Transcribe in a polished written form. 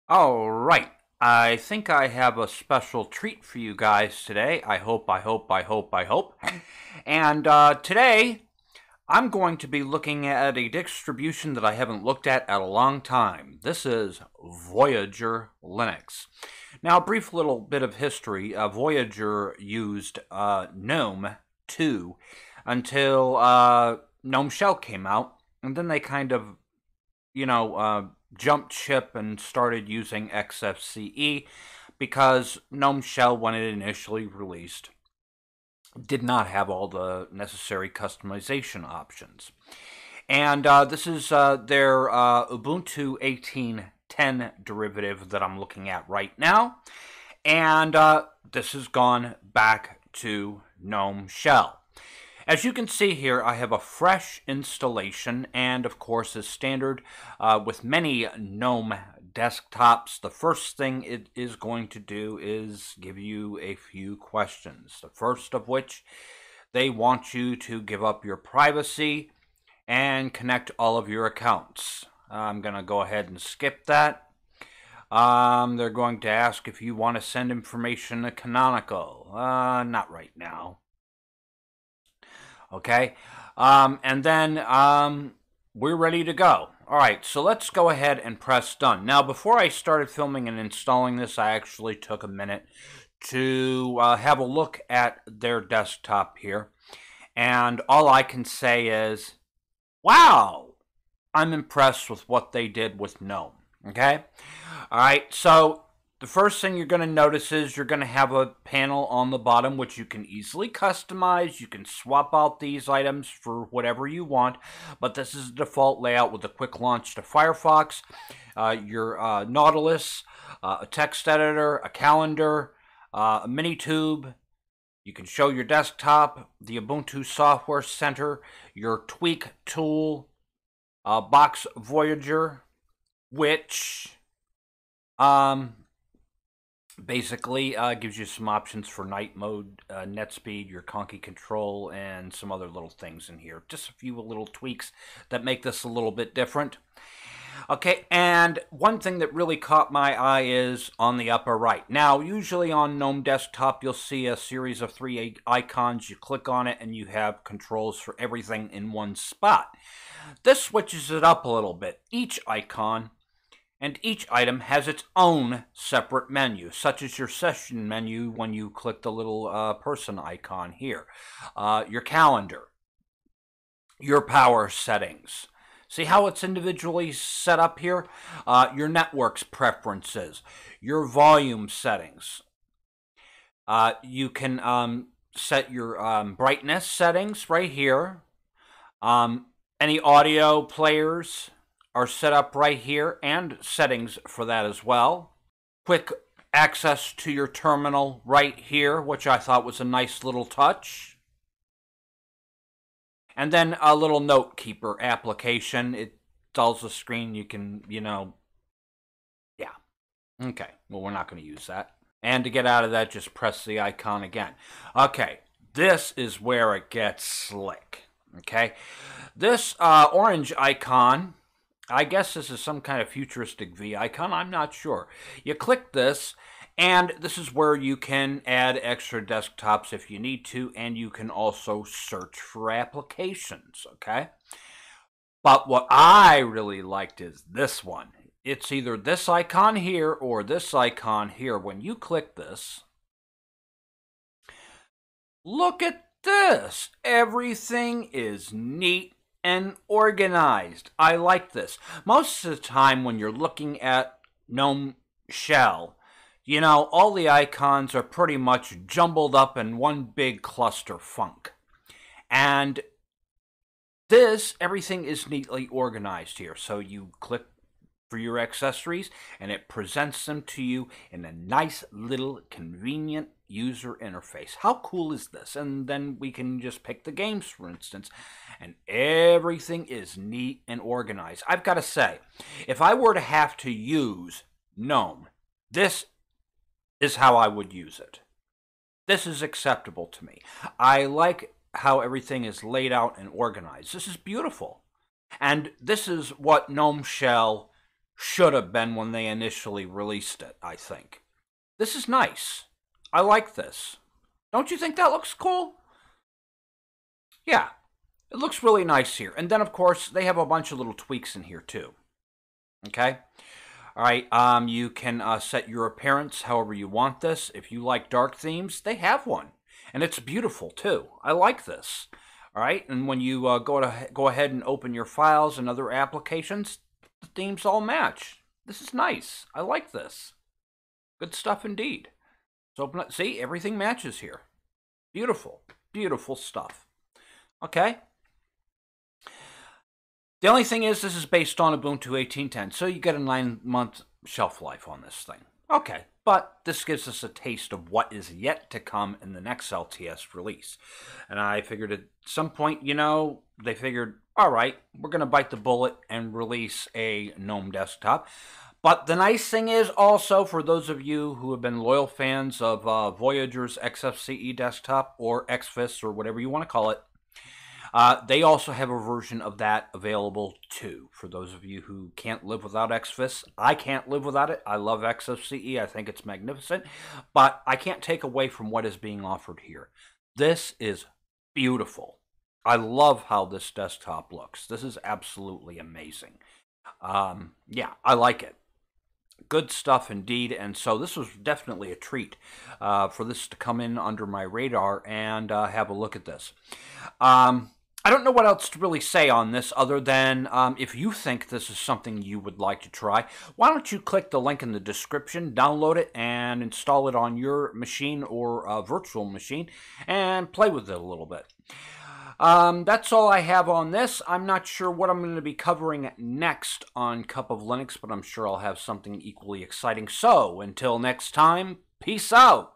All right. I think I have a special treat for you guys today. I hope. And today, I'm going to be looking at a distribution that I haven't looked at a long time. This is Voyager Linux. Now, a brief little bit of history. Voyager used Gnome 2 until Gnome Shell came out, and then they kind of jumped ship and started using XFCE because GNOME Shell, when it initially released, did not have all the necessary customization options. And this is their Ubuntu 18.10 derivative that I'm looking at right now. And this has gone back to GNOME Shell. As you can see here, I have a fresh installation, and of course, as standard with many GNOME desktops, the first thing it is going to do is give you a few questions. The first of which, they want you to give up your privacy and connect all of your accounts. I'm going to go ahead and skip that. They're going to ask if you want to send information to Canonical. Not right now. Okay, and then we're ready to go. All right, so let's go ahead and press done. Now, before I started filming and installing this, I actually took a minute to have a look at their desktop here, and all I can say is, wow, I'm impressed with what they did with GNOME. Okay, all right, so the first thing you're going to notice is you're going to have a panel on the bottom which you can easily customize. You can swap out these items for whatever you want, but this is the default layout with a quick launch to Firefox, your Nautilus, a text editor, a calendar, a mini tube. You can show your desktop, the Ubuntu Software Center, your tweak tool, Box Voyager, which basically gives you some options for night mode, net speed, your conky control, and some other little things in here. Just a few little tweaks that make this a little bit different. Okay, and one thing that really caught my eye is on the upper right. Now, usually on GNOME Desktop, you'll see a series of 3 icons. You click on it, and you have controls for everything in one spot. This switches it up a little bit. Each icon and each item has its own separate menu, such as your session menu when you click the little person icon here. Your calendar, your power settings. See how it's individually set up here? Your network's preferences, your volume settings. You can set your brightness settings right here. Any audio players are set up right here, and settings for that as well. Quick access to your terminal right here, which I thought was a nice little touch. And then a little note keeper application. It dulls the screen. You can, yeah. Okay, well, we're not going to use that. And to get out of that, just press the icon again. Okay, this is where it gets slick. Okay, this orange icon, I guess this is some kind of futuristic V icon. I'm not sure. You click this, and this is where you can add extra desktops if you need to, and you can also search for applications, okay? But what I really liked is this one. It's either this icon here or this icon here. When you click this, look at this. Everything is neat and organized. I like this. Most of the time when you're looking at GNOME Shell, all the icons are pretty much jumbled up in one big cluster funk. And everything is neatly organized here. So you click for your accessories, and it presents them to you in a nice little convenient user interface. How cool is this? And then we can just pick the games, for instance, and everything is neat and organized. I've got to say, if I were to have to use GNOME, this is how I would use it. This is acceptable to me. I like how everything is laid out and organized. This is beautiful. And this is what GNOME Shell should have been when they initially released it, I think. This is nice. I like this. Don't you think that looks cool? Yeah, it looks really nice here. And then, of course, they have a bunch of little tweaks in here, too. Okay? All right, you can set your appearance however you want this. If you like dark themes, they have one. And it's beautiful, too. I like this. All right, and when you go ahead and open your files and other applications, the themes all match. This is nice. I like this. Good stuff indeed. So open up. See, everything matches here. Beautiful, beautiful stuff. Okay. The only thing is, this is based on Ubuntu 18.10, so you get a 9-month shelf life on this thing. Okay, but this gives us a taste of what is yet to come in the next LTS release. And I figured at some point, they figured, all right, we're going to bite the bullet and release a GNOME desktop. But the nice thing is also, for those of you who have been loyal fans of Voyager's XFCE desktop, or XFIS, or whatever you want to call it, they also have a version of that available too. For those of you who can't live without XFIS, I can't live without it. I love XFCE. I think it's magnificent. But I can't take away from what is being offered here. This is beautiful. I love how this desktop looks. This is absolutely amazing. Yeah, I like it. Good stuff indeed, and so this was definitely a treat for this to come in under my radar and have a look at this. I don't know what else to really say on this other than if you think this is something you would like to try, why don't you click the link in the description, download it, and install it on your machine or virtual machine and play with it a little bit. That's all I have on this. I'm not sure what I'm going to be covering next on Cup of Linux, but I'm sure I'll have something equally exciting. So, until next time, peace out!